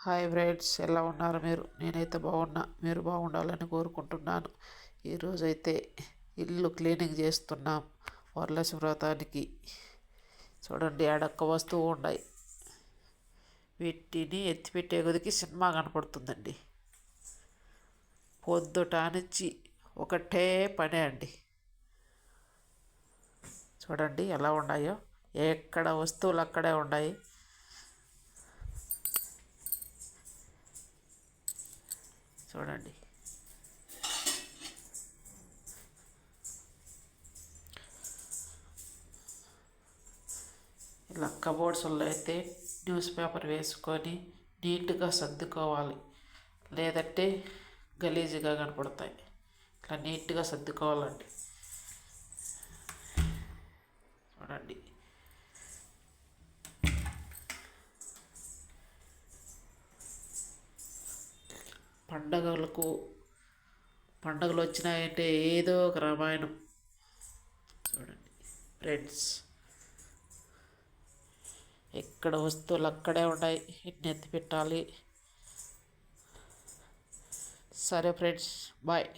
Hi friends, ఎలా ఉన్నారు మీరు? నేనైతే బాగున్నా. మీరు బాగుండాలని కోరుకుంటున్నాను. ఈరోజైతే ఇల్లు క్లీనింగ్ చేస్తున్నాం వరలక్ష్మి వ్రతానికి. చూడండి, ఆడొక్క వస్తువు ఉన్నాయి. వీటిని ఎత్తిపెట్టే కొద్దికి సినిమా కనపడుతుందండి. పొద్దుటానిచ్చి ఒకటే పనే అండి. చూడండి ఎలా ఉన్నాయో, ఎక్కడ వస్తువులు అక్కడే ఉన్నాయి. చూడండి, ఇలా కబోర్డ్స్లో అయితే న్యూస్ పేపర్ వేసుకొని నీట్గా సర్దుకోవాలి, లేదంటే గలీజుగా కనపడతాయి. ఇట్లా నీట్గా సర్దుకోవాలండి. చూడండి, పండగలు వచ్చినాయంటే ఏదో ఒక రామాయణం. చూడండి ఫ్రెండ్స్, ఎక్కడ వస్తువులు అక్కడే ఉన్నాయి. వీటిని ఎత్తి పెట్టాలి. సరే ఫ్రెండ్స్, బాయ్.